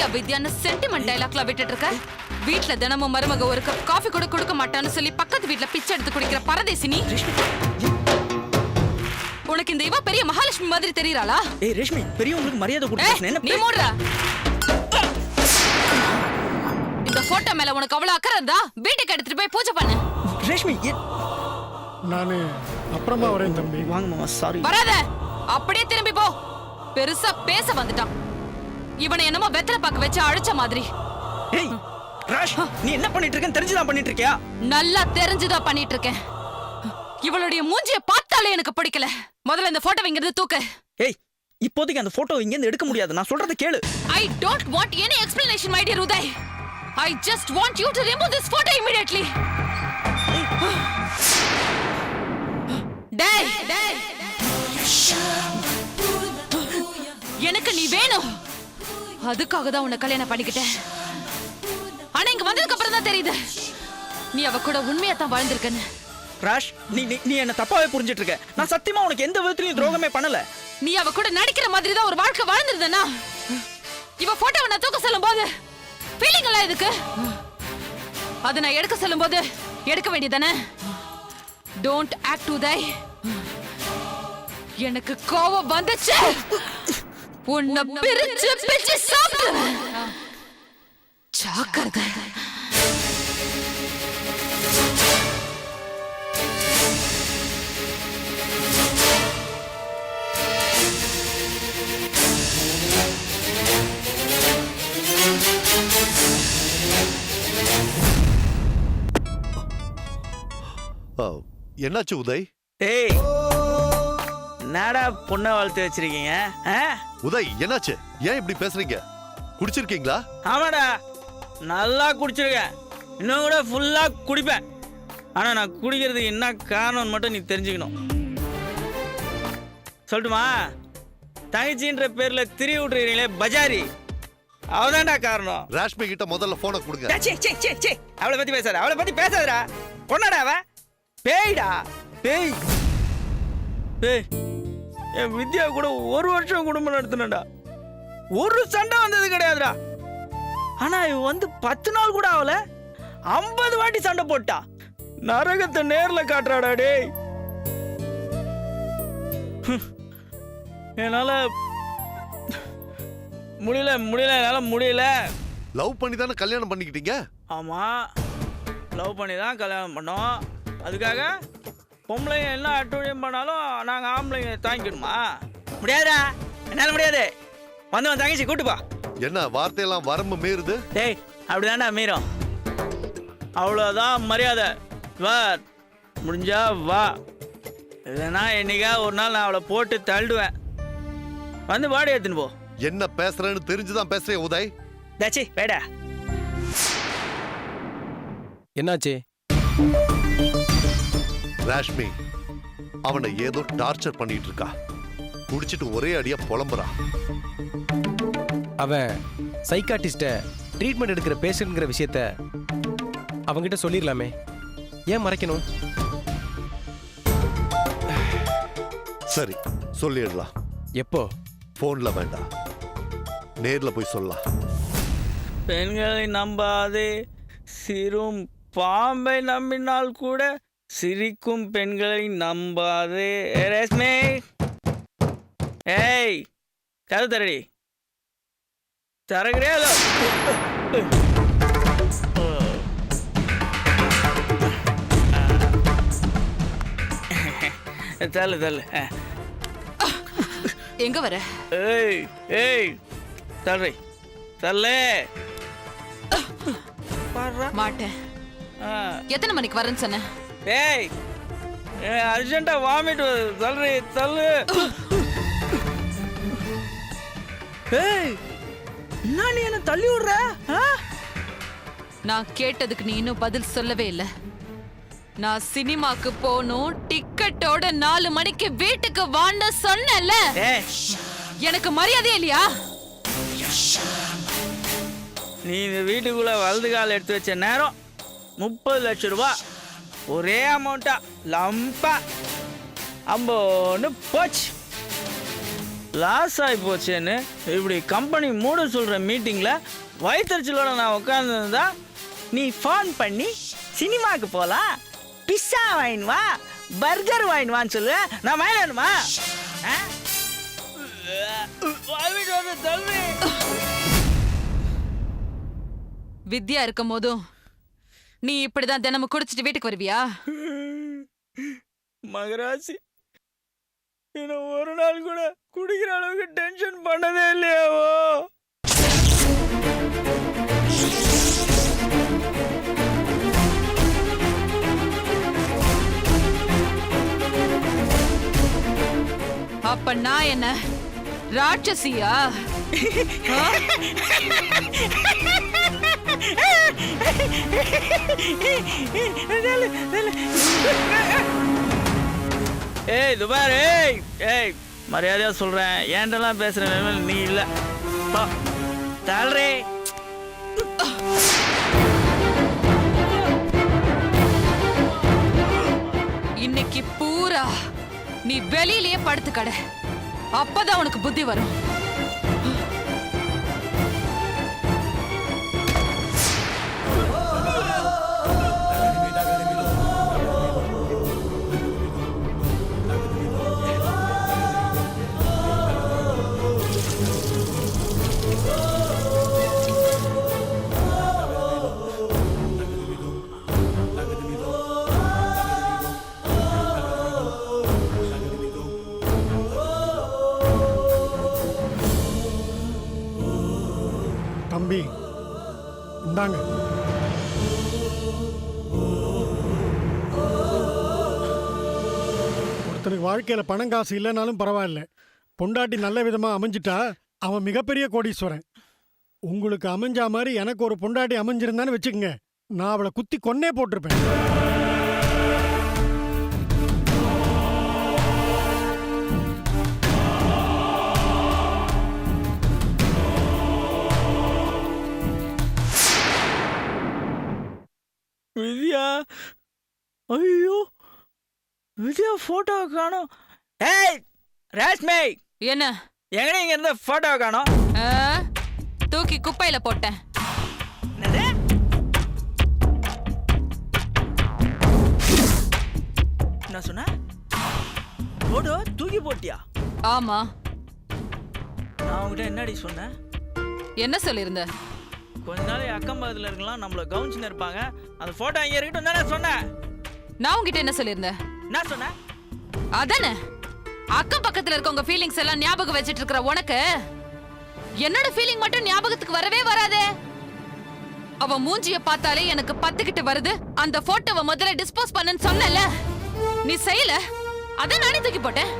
வித்யா வித்யான்னு sentiment டைலாக்ல விட்டுட்டு இருக்க. வீட்ல தினமும் மருமக ஒரு கப் காஃபி கூட கொடுக்க மாட்டான்னு சொல்லி பக்கத்து வீட்ல பிச்சை எடுத்து குடிக்கிற பரதேசினி. உனக்கு இந்த இவ பெரிய மகாலட்சுமி மாதிரி தெரியறாளா? ஏய் ரேஷ்மி, பெரியவங்களுக்கு மரியாதை கொடுத்து நீ மூடுற. இந்த போட்டோ மேல உனக்கு அவ்வளவு அக்கறை இருந்தா வீட்டுக்கு எடுத்துட்டு போய் பூஜை பண்ணு. ரேஷ்மி, நானு அப்புறமா வரேன் தம்பி. வாங்க மாமா, சாரி. வராத, அப்படியே திரும்பி போ. பெருசா பேச வந்துட்டான். இவனை என்னமோ வெத்தலை பாக்க வச்சு அழைச்ச மாதிரி. ஏய் ராஷ், நீ என்ன பண்ணிட்டு இருக்கேன்னு தெரிஞ்சுதான் பண்ணிட்டு இருக்கியா? நல்லா தெரிஞ்சுதான் பண்ணிட்டு இருக்கேன். இவளுடைய மூஞ்சிய பார்த்தாலே எனக்கு பிடிக்கல. முதல்ல இந்த போட்டோ இங்கிருந்து தூக்கு. ஏய், இப்போதைக்கு அந்த போட்டோ இங்க இருந்து எடுக்க முடியாது. நான் சொல்றத கேளு. I don't want any explanation, my dear Uday. I just want you to remove this photo immediately. டேய், எனக்கு நீ வேணும். அதுக்காக தான் உன்னை கல்யாணம் பண்ணிக்கிட்டேன். ஆனா இங்க வந்ததுக்கு அப்புறம் தான் தெரியுது நீ அவ கூட உண்மையா தான் வாழ்ந்திருக்கன்னு. ராஷ், நீ என்ன தப்பாவே புரிஞ்சிட்டு இருக்க. நான் சத்தியமா உனக்கு எந்த விதத்திலயும் துரோகமே பண்ணல. நீ அவ கூட நடிக்கிற மாதிரி தான் ஒரு வாழ்க்கை வாழ்ந்திருந்தனா இவ போட்டோவை நான் தூக்க சொல்லும் போது ஃபீலிங் எல்லாம் இதுக்கு. அதை நான் எடுக்க சொல்லும் போது எடுக்க வேண்டியதானே? டோன்ட் ஆக்ட் உதை. எனக்கு கோவம் வந்துச்சு. உன்னை பிரிச்சு பிரிச்சு சாப்பிடுவேன். ஜாக்கிரதை. என்னாச்சு உதய்? ஏய், நாடா பொண்ணை வளர்த்து வச்சிருக்கீங்க? உதய் என்னாச்சு? ஏன் இப்படி பேசுறீங்க? குடிச்சிருக்கீங்களா? ஆமாடா, நல்லா குடிச்சிருக்கேன். இன்னும் கூட ஃபுல்லா குடிப்பேன். ஆனா நான் குடிக்கிறதுக்கு என்ன காரணம்னு மட்டும் நீ தெரிஞ்சுக்கணும். சொல்லட்டுமா? தங்கச்சின்ற பேர்ல திரி விட்டுறீங்களே பஜாரி, அவதான்டா காரணம். ராஷ்மி கிட்ட முதல்ல போனை கொடுங்க. அவளை பத்தி பேசாத, அவளை பத்தி பேசாதடா. பொண்ணாடா அவ? பேய்டா, பேய். பேய். என் வித்யா கூட ஒரு வருஷம் குடும்பம் நடத்தினடா. ஒரு சண்டை வந்தது கிடையாதுடா. ஆனா இவ வந்து 10 நாள் கூட ஆகல, 50 வாட்டி சண்டை போட்டா. நரகத்தை நேர்ல காட்டுறாடா டேய். என்னால முடியல. லவ் பண்ணி தானே கல்யாணம் பண்ணிக்கிட்டீங்க? ஆமா, லவ் பண்ணி தான் கல்யாணம் பண்ணோம். அதுக்காக பொம்பளைங்க என்ன அட்டுழியம் பண்ணாலும் நாங்க ஆம்பளைங்க தாங்கிக்கணுமா? முடியாதுடா, என்னால முடியாது. வந்து தங்கச்சி கூட்டுப்பா. என்ன வார்த்தையெல்லாம் வரம்பு மீறுது? டேய், அப்படிதான்டா மீறும். அவ்வளோதான் மரியாதை. வா, முடிஞ்சா வா. இல்லைன்னா என்னைக்கா ஒரு நாள் நான் அவளை போட்டு தள்ளுவேன். வந்து பாடி எடுத்துன்னு போ. என்ன பேசுறேன்னு தெரிஞ்சுதான் பேசுறேன் உதய். தாச்சி வேடா. என்னாச்சு? ராஷ்மி அவனை ஏதோ டார்ச்சர் பண்ணிட்டு இருக்கா. குடிச்சிட்டு ஒரே அடியா புலம்புறான். அவன் சைக்காட்டிஸ்ட ட்ரீட்மெண்ட் எடுக்கிற பேஷண்ட்ங்கிற விஷயத்த அவங்கிட்ட சொல்லிடலாமே, ஏன் மறைக்கணும்? சரி, சொல்லிடலாம். எப்போ? போன்ல வேண்டாம், நேர்ல போய் சொல்லலாம். பெண்களை நம்பாதே, சிறும் பாம்பை நம்பினால் கூட சிரிக்கும் பெண்களை நம்பாதே. ரேஷ்மி, ஏய் கது தரடி, தரகிறே. தள்ளு தள்ளு. எங்க வர? ஏய் ஏய் தள்ளு தள்ளு. மாட்டேன். எத்தனை மணிக்கு வரேன்னு சொன்ன? ஏய், அர்ஜென்ட்டா வாமிட் தள்ளு தள்ளு. ஏய், நான் நீ என்ன தள்ளி விடுற? நான் கேட்டதுக்கு நீ இன்னும் பதில் சொல்லவே இல்லை. நான் சினிமாக்கு போகணும், டிக்கெட்டோட 4 மணிக்கு வீட்டுக்கு வான்னு சொன்னேன்ல. எனக்கு மரியாதை இல்லையா? நீ இந்த வீட்டுக்குள்ள வலது கால் எடுத்து வச்ச நேரம் 30 லட்சம் ரூபாய் ஒரே அமௌண்டா லம்பா அம்போன்னு போச்சு. லாஸ் ஆகி போச்சேன்னு இப்படி கம்பெனி மூட சொல்கிற மீட்டிங்கில் வயிற்றுச்சலோட நான் உட்காந்துருந்தா நீ ஃபோன் பண்ணி சினிமாவுக்கு போகலாம், பிஸ்ஸா வாங்கின்னு வா, பர்கர் வாங்கின்னு வான்னு சொல்லு. நான் வாங்கினேனுமா? தம்பி வித்யா இருக்கும் போதும் நீ இப்படிதான் தினமும் குடிச்சிட்டு வீட்டுக்கு வருவியா? மகராசி என்ன ஒரு நாள் கூட குடிக்கிற அளவுக்கு டென்ஷன் பண்ணதே இல்லையாவோ? அப்ப நான் என்ன ராட்சசியா? ஏய் துபார், ஏய் மரியாதையா சொல்றேன், ஏன்டெல்லாம் பேசுற நிலைமையில நீ இல்ல. தல்றே இன்னைக்கு பூரா நீ வெளியிலேயே படுத்து கடை, அப்பதான் உனக்கு புத்தி வரும். தம்பி இந்தாங்க. ஒருத்தனுக்கு வாழ்க்கையில பணம் காசு இல்லைனாலும் பரவாயில்ல, பொண்டாட்டி நல்ல விதமா அமைஞ்சிட்டா அவன் மிகப்பெரிய கோடீஸ்வரன். உங்களுக்கு அமைஞ்சா மாதிரி எனக்கு ஒரு பொண்டாட்டி அமைஞ்சிருந்தான்னு வச்சுக்கோங்க, நான் அவளை குத்தி கொன்னே போட்டிருப்பேன். வித்யா, ஐயோ வித்யா போட்டோவை காணோம். ஏய் ரேஷ்மை, என்ன எங்கடி இங்க இருந்த போட்டோவை காணோம்? தூக்கி குப்பையில போட்டேன். என்னது? என்ன சொன்ன? போட்டோ தூக்கி போட்டியா? ஆமா. நான் உங்ககிட்ட என்னடி சொன்னேன்? என்ன சொல்லிருந்த? கொஞ்ச நாள் அக்கம் பக்கத்துல இருக்கலாம், நம்மள கவனிச்சுன்னு இருப்பாங்க, அந்த போட்டோ இங்க இருக்கட்டும் தானே சொன்னேன். நான் உங்ககிட்ட என்ன சொல்லிருந்தேன்? என்ன சொன்னேன்? அதானே, அக்கம் பக்கத்துல இருக்கவங்க ஃபீலிங்ஸ் எல்லாம் ஞாபகம் வச்சிட்டு இருக்கிற உனக்கு என்னோட ஃபீலிங் மட்டும் ஞாபகத்துக்கு வரவே வராதே. அவ மூஞ்சிய பார்த்தாலே எனக்கு பத்துக்கிட்டு வருது. அந்த போட்டோவை முதல்ல டிஸ்போஸ் பண்ணுன்னு சொன்னல, நீ செய்யல, அத நானே தூக்கி போட்டேன்.